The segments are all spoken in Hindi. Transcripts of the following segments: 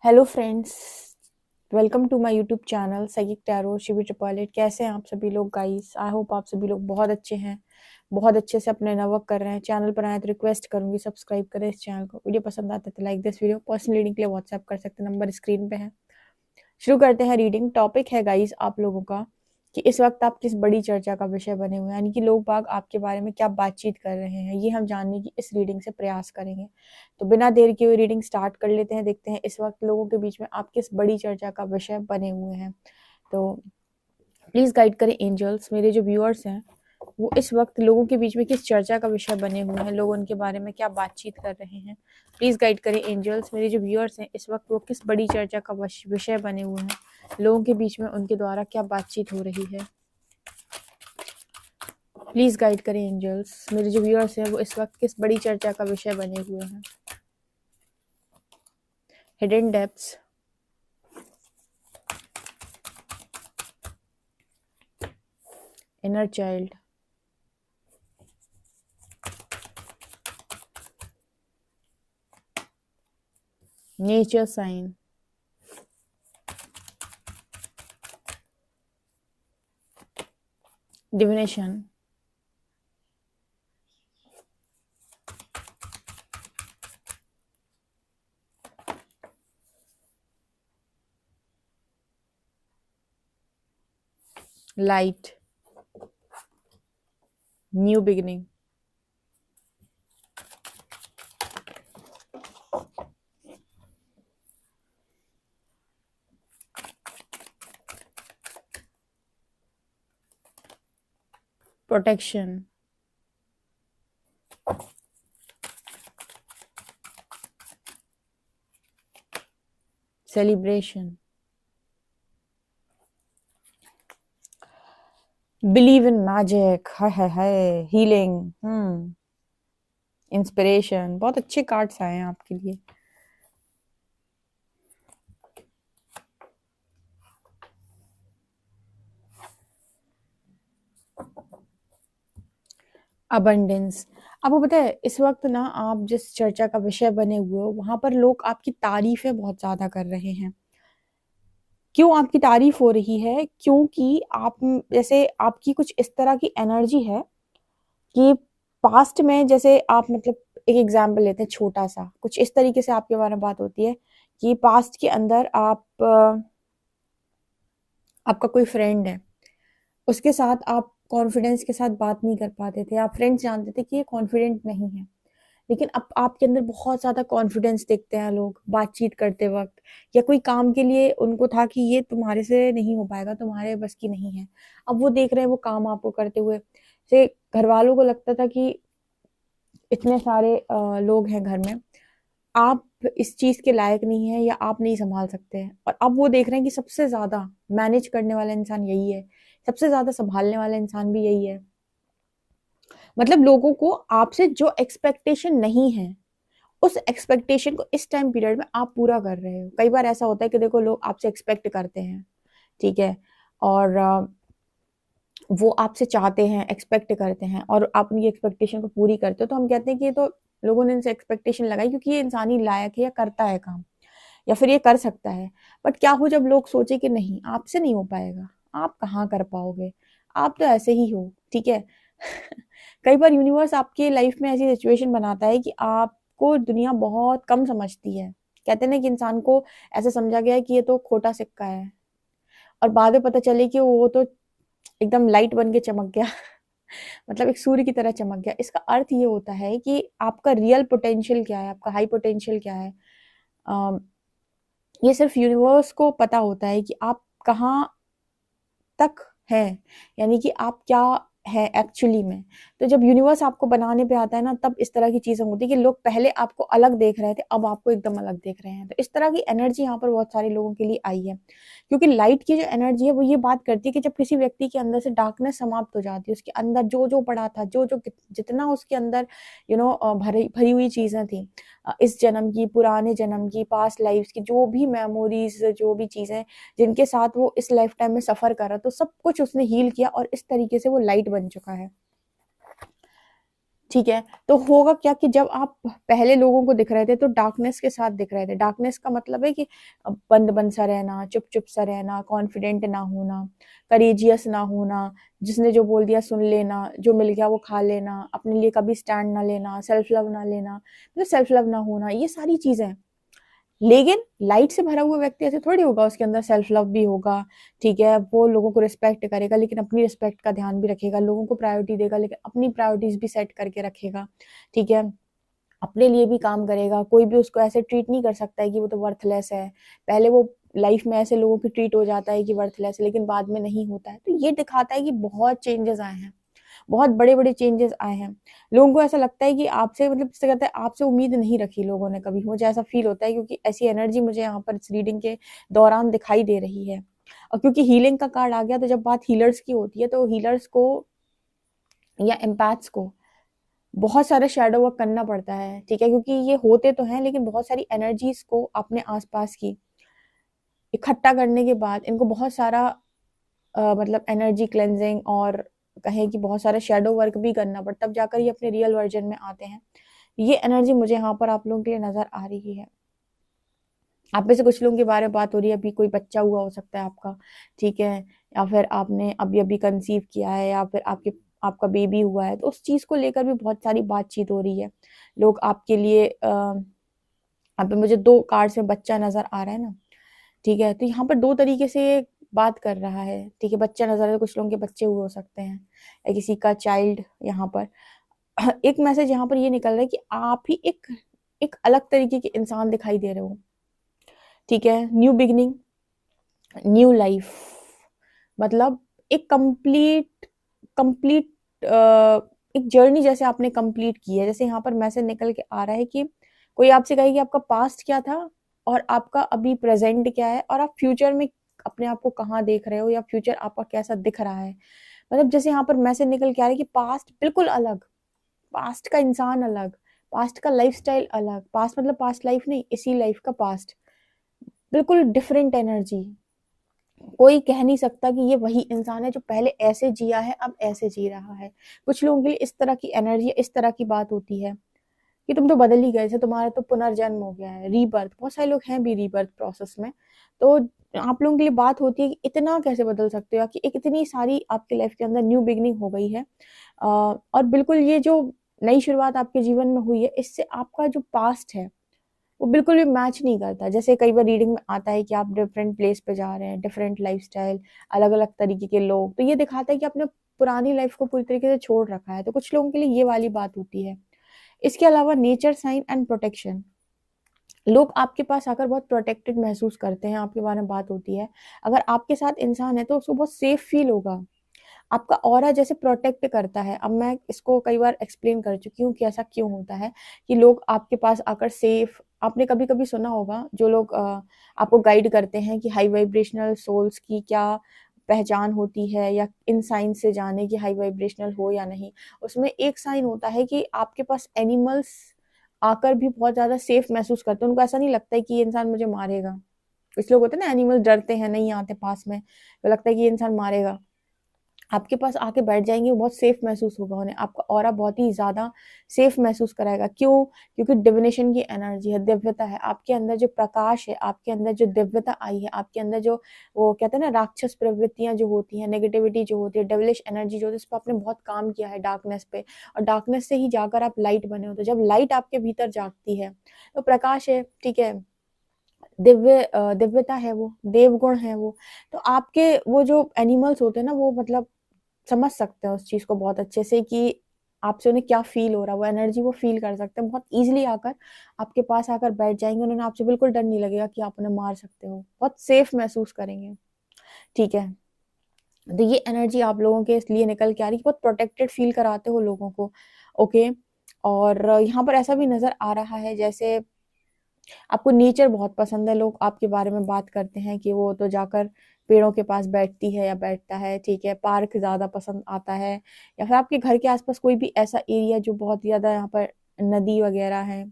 Hello friends, welcome to my YouTube channel psychic tarot Shivi ट्रिपॉलेट। कैसे हैं आप सभी लोग गाइस? आई होप आप सभी लोग बहुत अच्छे हैं, बहुत अच्छे से अपने वर्क कर रहे हैं। चैनल पर आए तो रिक्वेस्ट करूंगी सब्सक्राइब करें इस चैनल को। वीडियो पसंद आता है तो like this video. Personal reading के लिए व्हाट्सएप कर सकते हैं, नंबर स्क्रीन पे है। शुरू करते हैं रीडिंग। टॉपिक है गाइस आप लोगों का कि इस वक्त आप किस बड़ी चर्चा का विषय बने हुए हैं, यानी कि लोग बाग आपके बारे में क्या बातचीत कर रहे हैं, ये हम जानने की इस रीडिंग से प्रयास करेंगे। तो बिना देर किए हुए रीडिंग स्टार्ट कर लेते हैं। देखते हैं इस वक्त लोगों के बीच में आप किस बड़ी चर्चा का विषय बने हुए हैं। तो प्लीज गाइड करें एंजल्स। मेरे जो व्यूअर्स हैं वो इस वक्त लोगों के बीच में किस चर्चा का विषय बने हुए हैं, लोग उनके बारे में क्या बातचीत कर रहे हैं। प्लीज गाइड करें एंजल्स। मेरे जो व्यूअर्स हैं इस वक्त वो किस बड़ी चर्चा का विषय बने हुए हैं, लोगों के बीच में उनके द्वारा क्या बातचीत हो रही है। प्लीज गाइड करें एंजल्स। मेरे जो व्यूअर्स हैं वो इस वक्त किस बड़ी चर्चा का विषय बने हुए हैं। Hidden depths, inner child, nature sign, divination, light, new beginning, protection, celebration, believe in magic, high healing, inspiration. बहुत अच्छे कार्ड्स आए हैं आपके लिए। अबंडेंस। आपको पता है इस वक्त ना आप जिस चर्चा का विषय बने हुए हो वहां पर लोग आपकी तारीफें बहुत ज्यादा कर रहे हैं। क्यों आपकी तारीफ हो रही है? क्योंकि आप जैसे आपकी कुछ इस तरह की एनर्जी है कि पास्ट में जैसे आप मतलब एक एग्जाम्पल लेते हैं छोटा सा, कुछ इस तरीके से आपके बारे में बात होती है कि पास्ट के अंदर आपका कोई फ्रेंड है, उसके साथ आप कॉन्फिडेंस के साथ बात नहीं कर पाते थे। आप फ्रेंड्स जानते थे कि ये कॉन्फिडेंट नहीं है, लेकिन अब आपके अंदर बहुत ज्यादा कॉन्फिडेंस देखते हैं लोग बातचीत करते वक्त, या कोई काम के लिए उनको था कि ये तुम्हारे से नहीं हो पाएगा, तुम्हारे बस की नहीं है। अब वो देख रहे हैं वो काम आपको करते हुए। से घर वालों को लगता था कि इतने सारे लोग हैं घर में, आप इस चीज के लायक नहीं है या आप नहीं संभाल सकते हैं, और अब वो देख रहे हैं कि सबसे ज्यादा मैनेज करने वाला इंसान यही है, सबसे ज्यादा संभालने वाला इंसान भी यही है। मतलब लोगों को आपसे जो एक्सपेक्टेशन नहीं है उस एक्सपेक्टेशन को इस टाइम पीरियड में आप पूरा कर रहे हो। कई बार ऐसा होता है कि देखो लोग आपसे एक्सपेक्ट करते हैं, ठीक है, और वो आपसे चाहते हैं, एक्सपेक्ट करते हैं, और आप उनकी एक्सपेक्टेशन को पूरी करते हो, तो हम कहते हैं कि ये तो लोगों ने इनसे एक्सपेक्टेशन लगाई क्योंकि ये इंसानी लायक है या करता है काम, या फिर ये कर सकता है। बट क्या हो जब लोग सोचे कि नहीं आपसे नहीं हो पाएगा, आप कहाँ कर पाओगे, आप तो ऐसे ही हो, ठीक है। कई बार यूनिवर्स आपके लाइफ में ऐसी सिचुएशन बनाता है कि आपको दुनिया बहुत कम समझती है। कहते हैं ना कि इंसान को ऐसा समझा गया है कि ये तो खोटा सिक्का है, और बाद में पता चले कि वो तो एकदम लाइट बन के चमक गया। मतलब एक सूर्य की तरह चमक गया। इसका अर्थ ये होता है कि आपका रियल पोटेंशियल क्या है, आपका हाई पोटेंशियल क्या है। अम, ये सिर्फ यूनिवर्स को पता होता है कि आप कहाँ तक है, यानी कि आप क्या है एक्चुअली में। तो जब यूनिवर्स आपको बनाने पे आता है ना, तब इस तरह की चीजें होती है कि लोग पहले आपको अलग देख रहे थे, अब आपको एकदम अलग देख रहे हैं। तो इस तरह की एनर्जी यहाँ पर बहुत सारे लोगों के लिए आई है, क्योंकि लाइट की जो एनर्जी है वो ये बात करती है कि जब किसी व्यक्ति के अंदर से डार्कनेस समाप्त हो जाती है, उसके अंदर जो जो पड़ा था, जो जो जितना उसके अंदर भरी भरी हुई चीजें थी, इस जन्म की, पुराने जन्म की, पास्ट लाइफ की, जो भी मेमोरीज, जो भी चीजें जिनके साथ वो इस लाइफ टाइम में सफर कर रहा, तो सब कुछ उसने हील किया और इस तरीके से वो लाइट बन चुका है। ठीक है, तो होगा क्या कि जब आप पहले लोगों को दिख रहे थे तो डार्कनेस के साथ दिख रहे थे। डार्कनेस का मतलब है कि बंद-बंद सा रहना, चुप-चुप सा रहना, कॉन्फिडेंट ना होना, करेजियस ना होना, जिसने जो बोल दिया सुन लेना, जो मिल गया वो खा लेना, अपने लिए कभी स्टैंड ना लेना, सेल्फ लव ना लेना, मतलब सेल्फ लव ना होना, ये सारी चीज़ें हैं। लेकिन लाइट से भरा हुआ व्यक्ति ऐसे थोड़ी होगा, उसके अंदर सेल्फ लव भी होगा, ठीक है? वो लोगों को रिस्पेक्ट करेगा, लेकिन अपनी रिस्पेक्ट का ध्यान भी रखेगा, लोगों को प्रायोरिटी देगा, लेकिन अपनी प्रायोरिटीज़ भी सेट करके रखेगा, ठीक है? अपने लिए भी काम करेगा, कोई भी उसको ऐसे ट्रीट नहीं कर सकता है कि वो तो वर्थलेस है। पहले वो लाइफ में ऐसे लोगों की ट्रीट हो जाता है कि वर्थलेस है, लेकिन बाद में नहीं होता है। तो ये दिखाता है कि बहुत चेंजेज़ आए हैं, बहुत बड़े-बड़े चेंजेज़ आए हैं। लोगों को ऐसा लगता है कि आपसे मतलब जिसे कहते हैं आपसे उम्मीद नहीं रखी लोगों ने कभी, मुझे ऐसा फ़ील होता है क्योंकि ऐसी एनर्जी मुझे यहाँ पर इस रीडिंग के दौरान दिखाई दे रही है। और क्योंकि हीलिंग का कार्ड आ गया तो जब बात हीलर्स की होती है तो हीलर्स को या एम्पैथ्स को बहुत सारा शैडो वर्क करना पड़ता है, ठीक है? क्योंकि ये होते तो हैं लेकिन बहुत सारी एनर्जीज़ को अपने आस-पास की इकट्ठा करने के बाद इनको बहुत सारा मतलब एनर्जी क्लेंजिंग और कहें कि बहुत सारा शैडो वर्क भी करना पड़ता है, तब जाकर ये अपने रियल वर्जन में आते हैं। ये एनर्जी मुझे यहाँ पर आप लोगों के लिए नज़र आ रही है। आप में से कुछ लोगों के बारे में बात हो रही है, अभी कोई बच्चा हुआ हो सकता है आपका, ठीक है? या फिर आपने अभी-अभी कंसीव किया है या फिर आपका बेबी हुआ है, तो उस चीज़ को लेकर भी बहुत सारी बातचीत हो रही है। लोग आपके लिए यहाँ पे मुझे 2 कार्ड्स में बच्चा नज़र आ रहा है ना, ठीक है? तो यहाँ पर 2 तरीके से बात कर रहा है, ठीक है? बच्चा नज़र आ रहा है, कुछ लोगों के बच्चे हुए हो सकते हैं या किसी का चाइल्ड यहाँ पर। एक मैसेज यहाँ पर ये निकल रहा है कि आप ही एक एक अलग तरीके के इंसान दिखाई दे रहे हो, ठीक है? न्यू बिगिनिंग, न्यू लाइफ मतलब एक कंप्लीट एक जर्नी जैसे आपने कंप्लीट की है। जैसे यहाँ पर मैसेज निकल के आ रहा है कि कोई आपसे कहे कि आपका पास्ट क्या था और आपका अभी प्रेज़ेंट क्या है और आप फ्यूचर में अपने आप को कहाँ देख रहे हो या फ्यूचर आपका कैसा दिख रहा है। मतलब जैसे यहाँ पर मैसेज निकल के आ रहा है कि पास्ट बिल्कुल अलग, पास्ट का इंसान अलग, पास्ट का लाइफ़स्टाइल अलग, पास्ट मतलब पास्ट लाइफ़ नहीं, इसी लाइफ़ का पास्ट। बिल्कुल डिफरेंट एनर्जी। कोई कह नहीं सकता कि ये वही इंसान है जो पहले ऐसे जिया है, अब ऐसे जी रहा है। कुछ लोगों के लिए इस तरह की एनर्जी, इस तरह की बात होती है कि तुम तो बदल ही गए थे, तुम्हारा तो पुनर्जन्म हो गया है, रीबर्थ। बहुत सारे लोग हैं भी रीबर्थ प्रोसेस में। तो आप लोगों के लिए बात होती है कि इतना कैसे बदल सकते हो कि एक इतनी सारी आपकी लाइफ के अंदर न्यू बिगिनिंग हो गई है। और बिल्कुल ये जो नई शुरुआत आपके जीवन में हुई है, इससे आपका जो पास्ट है वो बिल्कुल भी मैच नहीं करता। जैसे कई बार रीडिंग में आता है कि आप डिफरेंट प्लेस पे जा रहे हैं, डिफरेंट लाइफ़स्टाइल, अलग-अलग तरीके के लोग, तो ये दिखाता है कि आपने पुरानी लाइफ़ को पूरी तरीके से छोड़ रखा है। तो कुछ लोगों के लिए ये वाली बात होती है। इसके अलावा नेचर साइन एंड प्रोटेक्शन, लोग आपके पास आकर बहुत प्रोटेक्टेड महसूस करते हैं, आपके बारे में बात होती है। अगर आपके साथ इंसान है तो उसको बहुत सेफ फ़ील होगा। आपका ऑरा जैसे प्रोटेक्ट करता है। अब मैं इसको कई बार एक्सप्लेन कर चुकी हूँ कि ऐसा क्यों होता है कि लोग आपके पास आकर सेफ, आपने कभी-कभी सुना होगा जो लोग आपको गाइड करते हैं कि हाई वाइब्रेशनल सोल्स की क्या पहचान होती है या इन साइन से जाने कि हाई वाइब्रेशनल हो या नहीं। उसमें एक साइन होता है कि आपके पास एनिमल्स आकर भी बहुत ज़्यादा सेफ महसूस करते हैं। उनको ऐसा नहीं लगता है कि ये इंसान मुझे मारेगा। कुछ लोग होते हैं ना, एनिमल्स डरते हैं, नहीं आते पास में, तो लगता है कि ये इंसान मारेगा। आपके पास आके बैठ जाएँगे, वो बहुत सेफ महसूस होगा उन्हें, आपका ऑरा बहुत ही ज़्यादा सेफ महसूस कराएगा। क्यों? क्योंकि डिविनेशन की एनर्जी है, दिव्यता है, आपके अंदर जो प्रकाश है, आपके अंदर जो दिव्यता आई है, आपके अंदर जो वो कहते हैं ना राक्षस प्रवृत्तियाँ जो होती हैं, नेगेटिविटी जो होती है, डेविलिश एनर्जी जो होती है, उस पे आपने बहुत काम किया है डार्कनेस पे और डार्कनेस से ही जाकर आप लाइट बने हो। तो जब लाइट आपके भीतर जागती है, तो प्रकाश है, ठीक है? दिव्यता है वो, देवगुण है वो। तो आपके वो जो एनिमल्स होते हैं ना, वो मतलब समझ सकते हैं उस चीज़ को बहुत अच्छे से कि आपसे उन्हें क्या फ़ील हो रहा है, वो एनर्जी वो फ़ील कर सकते हैं। बहुत ईज़िली आकर आपके पास आकर बैठ जाएँगे, उन्हें आपसे बिल्कुल डर नहीं लगेगा कि आप उन्हें मार सकते हो। बहुत सेफ़ महसूस करेंगे, ठीक है? तो ये एनर्जी आप लोगों के इसलिए निकल के आ रही है, बहुत प्रोटेक्टेड फ़ील कराते हो लोगों को, ओके? और यहाँ पर ऐसा भी नज़र आ रहा है जैसे आपको नेचर बहुत पसंद है, लोग आपके बारे में बात करते हैं कि वो तो जाकर पेड़ों के पास बैठती है या बैठता है, ठीक है, पार्क ज़्यादा पसंद आता है या फिर आपके घर के आसपास कोई भी ऐसा एरिया जो बहुत ज़्यादा यहाँ पर नदी वगैरह है,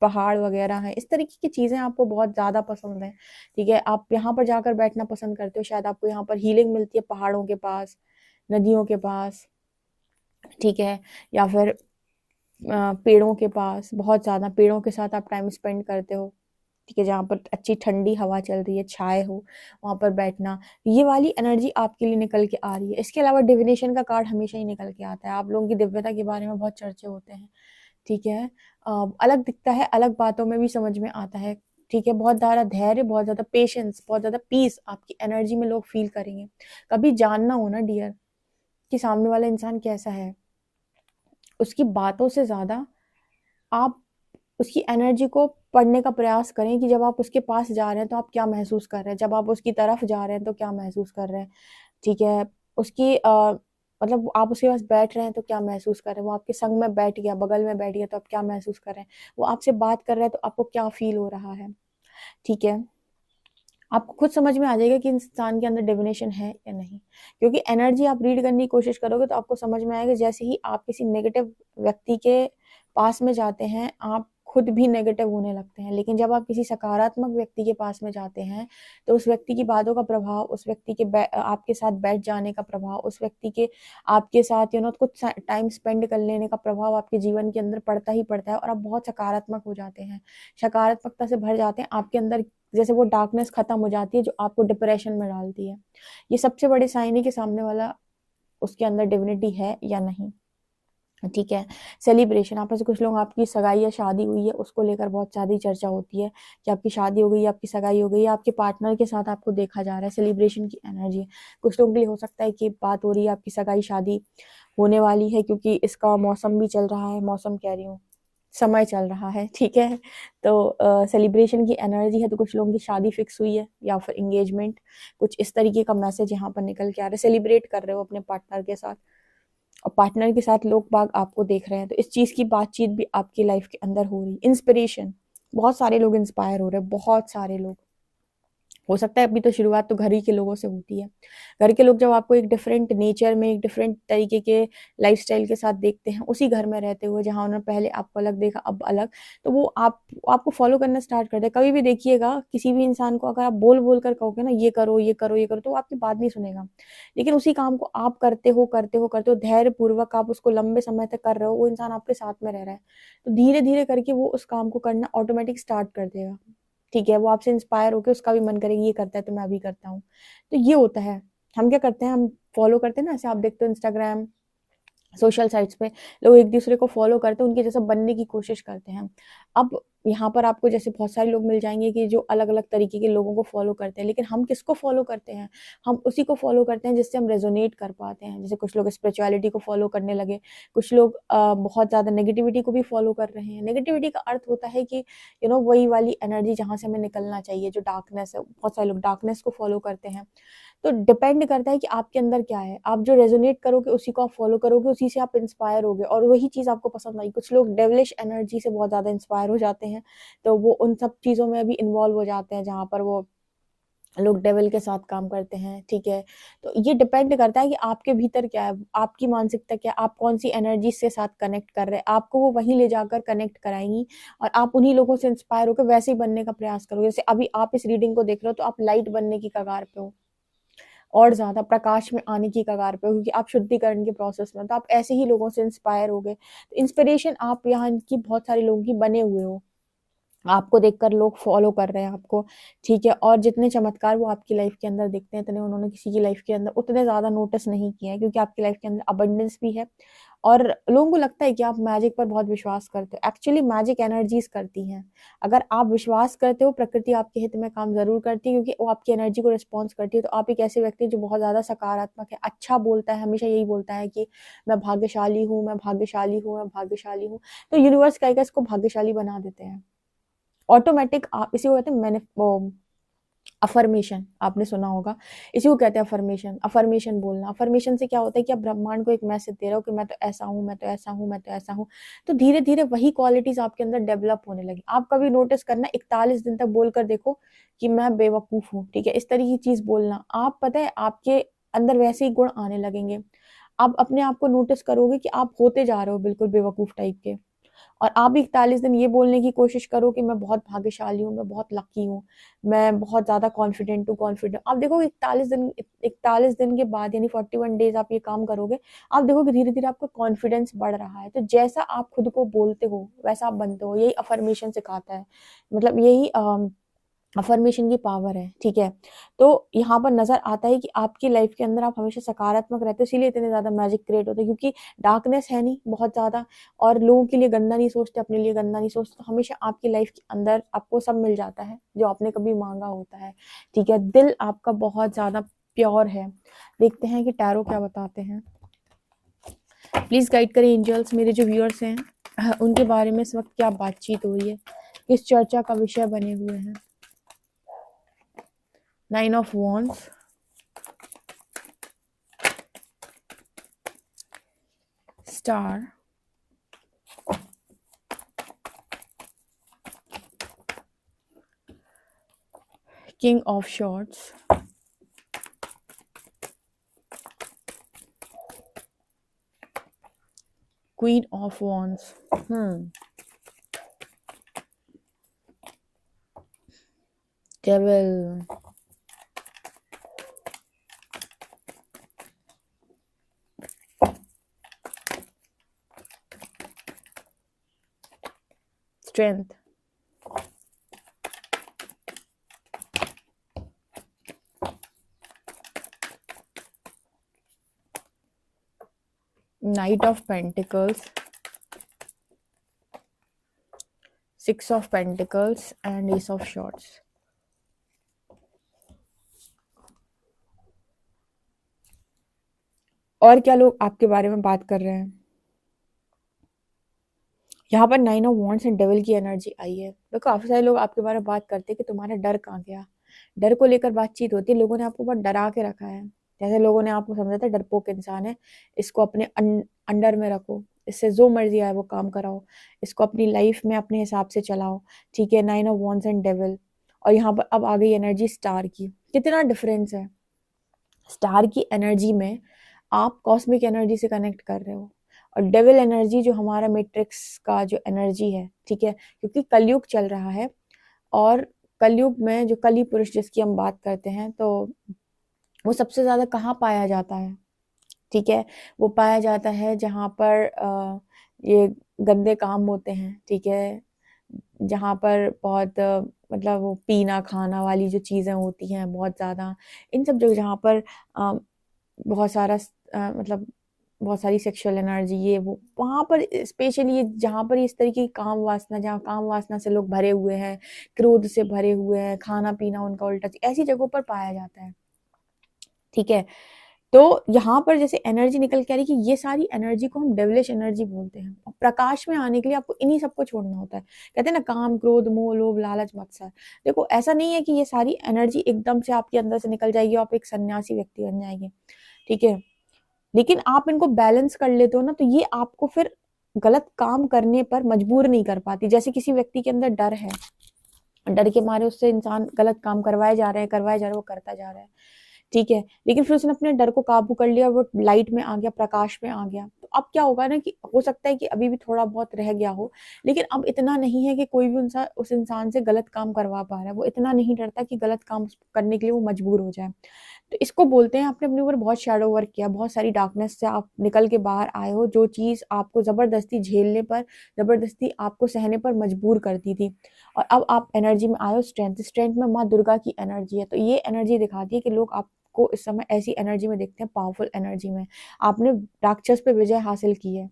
पहाड़ वगैरह हैं, इस तरीके की चीज़ें आपको बहुत ज़्यादा पसंद हैं, ठीक है? आप यहाँ पर जाकर बैठना पसंद करते हो, शायद आपको यहाँ पर हीलिंग मिलती है पहाड़ों के पास, नदियों के पास, ठीक है? या फिर पेड़ों के पास, बहुत ज़्यादा पेड़ों के साथ आप टाइम स्पेंड करते हो, ठीक है, जहाँ पर अच्छी ठंडी हवा चल रही है, छाए हो, वहाँ पर बैठना, ये वाली एनर्जी आपके लिए निकल के आ रही है। इसके अलावा डिविनेशन का कार्ड हमेशा ही निकल के आता है। आप लोगों की दिव्यता के बारे में बहुत चर्चे होते हैं, ठीक है। अलग दिखता है, अलग बातों में भी समझ में आता है, ठीक है। बहुत ज़्यादा धैर्य, बहुत ज़्यादा पेशेंस, बहुत ज़्यादा पीस आपकी एनर्जी में लोग फील करेंगे। कभी जानना हो ना डियर कि सामने वाला इंसान कैसा है, उसकी बातों से ज़्यादा आप उसकी एनर्जी को पढ़ने का प्रयास करें कि जब आप उसके पास जा रहे हैं तो आप क्या महसूस कर रहे हैं, जब आप उसकी तरफ जा रहे हैं तो क्या महसूस कर रहे हैं, ठीक है। उसकी मतलब आप उसके पास बैठ रहे हैं तो क्या महसूस कर रहे हैं, वो आपके संग में बैठ गया, बगल में बैठ गया तो आप क्या महसूस कर रहे हैं, वो आपसे बात कर रहा है तो आपको क्या फील हो रहा है, ठीक है। आपको खुद समझ में आ जाएगा कि इंसान के अंदर डिविनेशन है या नहीं, क्योंकि एनर्जी आप रीड करने की कोशिश करोगे तो आपको समझ में आएगा। जैसे ही आप किसी नेगेटिव व्यक्ति के पास में जाते हैं, आप खुद भी नेगेटिव होने लगते हैं, लेकिन जब आप किसी सकारात्मक व्यक्ति के पास में जाते हैं तो उस व्यक्ति की बातों का प्रभाव, उस व्यक्ति के आपके साथ बैठ जाने का प्रभाव, उस व्यक्ति के आपके साथ कुछ टाइम स्पेंड कर लेने का प्रभाव आपके जीवन के अंदर पड़ता ही पड़ता है, और आप बहुत सकारात्मक हो जाते हैं, सकारात्मकता से भर जाते हैं। आपके अंदर जैसे वो डार्कनेस खत्म हो जाती है जो आपको डिप्रेशन में डालती है। ये सबसे बड़े साइन है कि सामने वाला, उसके अंदर डिविनिटी है या नहीं, ठीक है। सेलिब्रेशन, आप में से कुछ लोग, आपकी सगाई या शादी हुई है उसको लेकर बहुत ज़्यादा चर्चा होती है कि आपकी शादी हो गई, आपकी सगाई हो गई, आपके पार्टनर के साथ आपको देखा जा रहा है, सेलिब्रेशन की एनर्जी है। कुछ लोगों के लिए हो सकता है कि बात हो रही है आपकी सगाई शादी होने वाली है, क्योंकि इसका मौसम भी चल रहा है, मौसम कह रही हूँ, समय चल रहा है, ठीक है। तो सेलिब्रेशन की एनर्जी है, तो कुछ लोगों की शादी फिक्स हुई है या फिर एंगेजमेंट, कुछ इस तरीके का मैसेज यहाँ पर निकल के आ रहा है। सेलिब्रेट कर रहे हो अपने पार्टनर के साथ, और पार्टनर के साथ लोग बाग आपको देख रहे हैं, तो इस चीज़ की बातचीत भी आपकी लाइफ के अंदर हो रही है। इंस्पिरेशन, बहुत सारे लोग इंस्पायर हो रहे हैं, बहुत सारे लोग। हो सकता है अभी तो शुरुआत तो घर ही के लोगों से होती है। घर के लोग जब आपको एक डिफरेंट नेचर में, एक डिफरेंट तरीके के लाइफ़स्टाइल के साथ देखते हैं, उसी घर में रहते हुए जहाँ उन्होंने पहले आपको अलग देखा, अब अलग, तो वो आपको फ़ॉलो करना स्टार्ट कर दें। कभी भी देखिएगा किसी भी इंसान को अगर आप बोल-बोल कर कहोगे ना ये करो, ये करो, ये करो, तो वो आपकी बात नहीं सुनेगा। लेकिन उसी काम को आप करते हो, करते हो, करते हो, धैर्यपूर्वक आप उसको लंबे समय तक कर रहे हो, वो इंसान आपके साथ में रह रहा है, तो धीरे-धीरे करके वो उस काम को करना ऑटोमेटिक स्टार्ट कर देगा। ठीक है, वो आपसे इंस्पायर होके उसका भी मन करेगा ये करता है तो मैं भी करता हूँ। तो ये होता है। हम क्या करते हैं, हम फॉलो करते हैं ना, ऐसे आप देखते हो इंस्टाग्राम, सोशल साइट्स पे लोग एक दूसरे को फॉलो करते हैं, उनके जैसा बनने की कोशिश करते हैं। अब यहाँ पर आपको जैसे बहुत सारे लोग मिल जाएँगे कि जो अलग-अलग तरीके के लोगों को फॉलो करते हैं, लेकिन हम किसको फॉलो करते हैं? हम उसी को फॉलो करते हैं जिससे हम रेज़ोनेट कर पाते हैं। जैसे कुछ लोग स्पिरिचुअलिटी को फॉलो करने लगे, कुछ लोग बहुत ज़्यादा नेगेटिविटी को भी फॉलो कर रहे हैं। नेगेटिविटी का अर्थ होता है कि वही वाली एनर्जी जहाँ से हमें निकलना चाहिए, जो डार्कनेस है, बहुत सारे लोग डार्कनेस को फॉलो करते हैं। तो डिपेंड करता है कि आपके अंदर क्या है। आप जो रेज़ोनेट करोगे उसी को आप फ़ॉलो करोगे, उसी से आप इंस्पायर होगे और वही चीज़ आपको पसंद आई। कुछ लोग डेविलिश एनर्जी से बहुत ज़्यादा इंस्पायर हो जाते हैं, तो वो उन सब चीज़ों में भी इन्वॉल्व हो जाते हैं जहाँ पर वो लोग डेविल के साथ काम करते हैं, ठीक है? तो ये डिपेंड करता है कि आपके भीतर क्या है, आपकी मानसिकता क्या है, आप कौन-सी एनर्जी से साथ कनेक्ट कर रहे हैं। आपको वो वहीं ले जाकर कनेक्ट कराएँगी और आप उन्हीं लोगों से इंस्पायर होकर वैसे ही बनने का प्रयास करोगे। जैसे अभी आप इस रीडिंग को देख रहे हो तो आप लाइट बनने की कगार पे हो। और ज़्यादा प्रकाश में आने की कगार पे हो, क्योंकि आप शुद्धिकरण के प्रोसेस में हो, तो आप ऐसे ही लोगों से इंस्पायर होगे। तो इंस्पिरेशन आप यहाँ की बहुत सारे लोगों की बने हुए हो। आपको देखकर लोग फॉलो कर रहे हैं आपको, ठीक है? और जितने चमत्कार वो आपकी लाइफ़ के अंदर दिखते हैं, इतने उन्होंने किसी की लाइफ़ के अंदर उतने ज़्यादा नोटिस नहीं किए हैं, क्योंकि आपकी लाइफ़ के अंदर अबंडेंस भी है और लोगों को लगता है कि आप मैजिक पर बहुत विश्वास करते हो। एक्चुअली मैजिक एनर्जीज़ करती हैं। अगर आप विश्वास करते हो, प्रकृति आपके हित में काम ज़रूर करती है, क्योंकि वो आपकी एनर्जी को रिस्पॉन्स करती है। तो आप एक ऐसे व्यक्ति हैं जो बहुत ज़्यादा सकारात्मक है, अच्छा बोलता है, हमेशा यही बोलता है कि मैं भाग्यशाली हूँ, मैं भाग्यशाली हूँ, मैं भाग्यशाली हूँ। तो यूनिवर्स क्या है, इसको भाग्यशाली बना देते हैं। ऑटोमेटिक आप इसी को कहते हैं अफर्मेशन, आपने सुना होगा, इसी को कहते हैं अफर्मेशन। अफर्मेशन बोलना, अफर्मेशन से क्या होता है कि आप ब्रह्मांड को एक मैसेज दे रहे हो कि मैं तो ऐसा हूँ, मैं तो ऐसा हूँ, मैं तो ऐसा हूँ। तो धीरे धीरे वही क्वालिटीज आपके अंदर डेवलप होने लगी। आप कभी नोटिस करना, 41 दिन तक बोलकर देखो कि मैं बेवकूफ हूँ, ठीक है, इस तरह की चीज बोलना, आप पता है आपके अंदर वैसे ही गुण आने लगेंगे। आप अपने आप को नोटिस करोगे कि आप होते जा रहे हो बिल्कुल बेवकूफ टाइप के। और आप भी 41 दिन ये बोलने की कोशिश करो कि मैं बहुत भाग्यशाली हूँ, मैं बहुत लकी हूँ, मैं बहुत ज़्यादा कॉन्फिडेंट हूँ, कॉन्फिडेंट। आप देखोगे 41 दिन के बाद यानी 41 डेज़ आप ये काम करोगे, आप देखोगे धीरे-धीरे आपका कॉन्फिडेंस बढ़ रहा है। तो जैसा आप खुद को बोलते हो, वैसा आप बनते हो। यही अफ़र्मेशन सिखाता है। मतलब यही अफ़र्मेशन की पावर है, ठीक है? तो यहाँ पर नज़र आता है कि आपकी लाइफ़ के अंदर आप हमेशा सकारात्मक रहते हो, इसीलिए इतने ज़्यादा मैजिक क्रिएट होते हैं, क्योंकि डार्कनेस है नहीं बहुत ज़्यादा, और लोगों के लिए गंदा नहीं सोचते, अपने लिए गंदा नहीं सोचते। तो हमेशा आपकी लाइफ़ के अंदर आपको सब मिल जाता है, जो आपने कभी माँगा होता है, ठीक है? दिल आपका बहुत ज़्यादा प्योर है। देखते हैं कि टैरो क्या बताते हैं। प्लीज़ गाइड करें एंजल्स, मेरे जो व्यूअर्स हैं उनके बारे में इस वक़्त क्या बातचीत हो रही है, किस चर्चा का विषय बने हुए हैं। 9 of wands, star, king of shorts, queen of wands, devil, strength, night of pentacles, 6 of pentacles and S of shorts. और क्या लोग आपके बारे में बात कर रहे हैं? यहाँ पर 9 ऑफ वॉन्ड्स एंड डेविल की एनर्जी आई है। तो काफी सारे लोग आपके बारे में बात करते हैं कि तुम्हारा डर कहाँ गया। डर को लेकर बातचीत होती है, लोगों ने आपको बहुत डरा के रखा है। जैसे लोगों ने आपको समझा था डरपोक इंसान है, इसको अपने अंडर में रखो, इससे जो मर्जी आए वो काम कराओ, इसको अपनी लाइफ में अपने हिसाब से चलाओ, ठीक है? 9 ऑफ वॉन्ड्स एंड डेविल। और यहाँ पर अब आ गई एनर्जी स्टार की। कितना डिफरेंस है। स्टार की एनर्जी में आप कॉस्मिक एनर्जी से कनेक्ट कर रहे हो, और डेविल एनर्जी जो हमारा मैट्रिक्स का जो एनर्जी है, ठीक है? क्योंकि कलयुग चल रहा है, और कलयुग में जो कली पुरुष जिसकी हम बात करते हैं, तो वो सबसे ज़्यादा कहाँ पाया जाता है, ठीक है? वो पाया जाता है जहाँ पर ये गंदे काम होते हैं, ठीक है? जहाँ पर बहुत मतलब वो पीना खाना वाली जो चीज़ें होती हैं बहुत ज़्यादा, इन सब जगह जहाँ पर बहुत सारा मतलब बहुत सारी सेक्सुअल एनर्जी ये वो, वहाँ पर स्पेशली ये जहाँ पर इस तरीके की काम वासना, जहाँ काम वासना से लोग भरे हुए हैं, क्रोध से भरे हुए हैं, खाना पीना उनका उल्टा, ऐसी जगहों पर पाया जाता है, ठीक है? तो यहाँ पर जैसे एनर्जी निकल के आ रही है कि ये सारी एनर्जी को हम डेविलिश एनर्जी बोलते हैं, और प्रकाश में आने के लिए आपको इन्हीं सबको छोड़ना होता है। कहते हैं ना, काम क्रोध मोह लोभ लालच मत्सर। देखो ऐसा नहीं है कि ये सारी एनर्जी एकदम से आपके अंदर से निकल जाएगी और आप एक सन्यासी व्यक्ति बन जाएंगे, ठीक है? लेकिन आप इनको बैलेंस कर लेते हो ना, तो ये आपको फिर गलत काम करने पर मजबूर नहीं कर पाती। जैसे किसी व्यक्ति के अंदर डर है, डर के मारे उससे इंसान गलत काम करवाए जा रहे हैं, वो करता जा रहा है, ठीक है? लेकिन फिर उसने अपने डर को काबू कर लिया, वो लाइट में आ गया, प्रकाश में आ गया। तो अब क्या होगा ना कि हो सकता है कि अभी भी थोड़ा बहुत रह गया हो, लेकिन अब इतना नहीं है कि कोई भी उस इंसान से गलत काम करवा पा रहा है। वो इतना नहीं डरता कि गलत काम करने के लिए वो मजबूर हो जाए। तो इसको बोलते हैं आपने अपने ऊपर बहुत शैडो वर्क किया, बहुत सारी डार्कनेस से आप निकल के बाहर आए हो, जो चीज़ आपको ज़बरदस्ती झेलने पर, ज़बरदस्ती आपको सहने पर मजबूर करती थी, और अब आप एनर्जी में आए हो स्ट्रेंथ। स्ट्रेंथ में माँ दुर्गा की एनर्जी है, तो ये एनर्जी दिखाती है कि लोग आपको इस समय ऐसी एनर्जी में देखते हैं, पावरफुल एनर्जी में। आपने राक्षस पे विजय हासिल की है,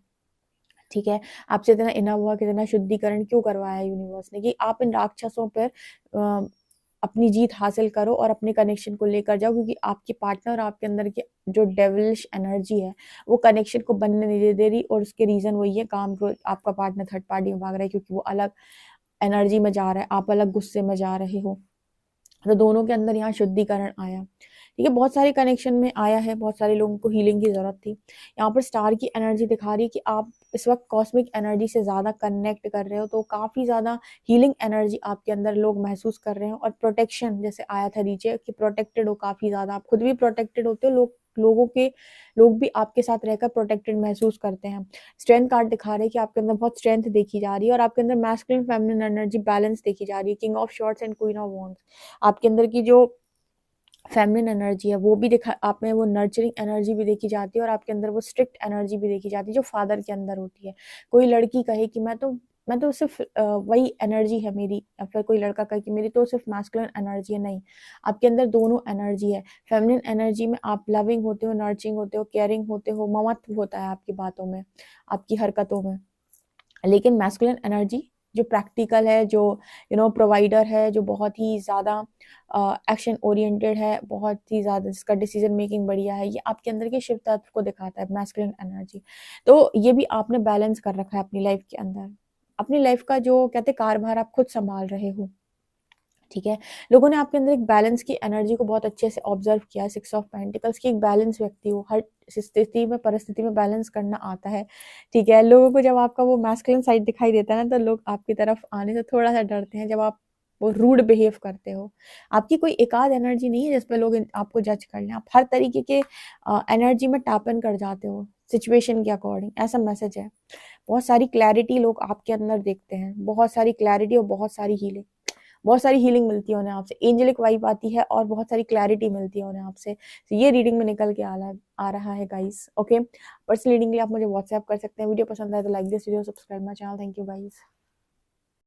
ठीक है? आपसे इतना इनर वर्क, इतना शुद्धिकरण क्यों करवाया है यूनिवर्स ने, कि आप इन राक्षसों पर अपनी जीत हासिल करो और अपने कनेक्शन को लेकर जाओ, क्योंकि आपके पार्टनर और आपके अंदर की जो डेविलिश एनर्जी है, वो कनेक्शन को बनने नहीं दे रही, और उसके रीज़न वही है, काम क्रोध। आपका पार्टनर थर्ड पार्टी में भाग रहा है क्योंकि वो अलग एनर्जी में जा रहा है, आप अलग गुस्से में जा रहे हो। तो दोनों के अंदर यहाँ शुद्धिकरण आया, ठीक है? बहुत सारे कनेक्शन में आया है, बहुत सारे लोगों को हीलिंग की ज़रूरत थी। यहाँ पर स्टार की एनर्जी दिखा रही है कि आप इस वक्त कॉस्मिक एनर्जी से ज़्यादा कनेक्ट कर रहे हो, तो काफ़ी ज़्यादा हीलिंग एनर्जी आपके अंदर लोग महसूस कर रहे हो। और प्रोटेक्शन जैसे आया था नीचे कि प्रोटेक्टेड हो काफ़ी ज़्यादा, आप खुद भी प्रोटेक्टेड होते हो, लोग लोग भी आपके साथ रहकर प्रोटेक्टेड महसूस करते हैं। स्ट्रेंथ कार्ड दिखा रहे हैं कि आपके अंदर बहुत स्ट्रेंथ देखी जा रही है और आपके अंदर मैस्कुलिन फेमिनिन एनर्जी बैलेंस देखी जा रही है। King of shorts and queen of wands, आपके अंदर की जो फेमिनिन एनर्जी है वो भी दिखा, आप में वो नर्चरिंग एनर्जी भी देखी जाती है और आपके अंदर वो स्ट्रिक्ट एनर्जी भी देखी जाती है जो फादर के अंदर होती है। कोई लड़की कहे कि मैं तो सिर्फ वही एनर्जी है मेरी, या फिर कोई लड़का कहे कि मेरी तो सिर्फ मैस्कुलिन एनर्जी है, नहीं, आपके अंदर दोनों एनर्जी है। फेमिनिन एनर्जी में आप लविंग होते हो, नर्चरिंग होते हो, केयरिंग होते हो, ममत्व होता है आपकी बातों में, आपकी हरकतों में। लेकिन मैस्कुलिन एनर्जी जो प्रैक्टिकल है, जो प्रोवाइडर है, जो बहुत ही ज़्यादा एक्शन ओरिएंटेड है, बहुत ही ज़्यादा जिसका डिसीजन मेकिंग बढ़िया है, ये आपके अंदर के शिव तत्व को दिखाता है, मैस्कुलिन एनर्जी। तो ये भी आपने बैलेंस कर रखा है अपनी लाइफ के अंदर। अपनी लाइफ का जो कहते कारभार आप खुद संभाल रहे हो, ठीक है। लोगों ने आपके अंदर एक बैलेंस की एनर्जी को बहुत अच्छे से ऑब्जर्व किया है। 6 ऑफ पेंटिकल्स की एक बैलेंस व्यक्ति हो, हर स्थिति में, परिस्थिति में बैलेंस करना आता है, ठीक है। लोगों को जब आपका वो मैस्कुलिन साइड दिखाई देता है ना, तो लोग आपकी तरफ आने से थोड़ा सा डरते हैं, जब आप वो रूड बिहेव करते हो। आपकी कोई एकाध एनर्जी नहीं है जिस पे लोग आपको जज कर लें, आप हर तरीके के एनर्जी में टैप इन कर जाते हो सिचुएशन के अकॉर्डिंग, ऐसा मैसेज है। बहुत सारी क्लैरिटी लोग आपके अंदर देखते हैं, बहुत सारी क्लैरिटी और बहुत सारी हीलिंग मिलती है उन्हें आपसे, एंजेलिक वाइब आती है और बहुत सारी क्लैरिटी मिलती है उन्हें आपसे। तो ये रीडिंग में निकल के आ रहा है गाइस, ओके। पर्सनल रीडिंग के लिए आप मुझे व्हाट्सएप कर सकते हैं। वीडियो पसंद आए तो like this video, subscribe my channel. Thank you guys.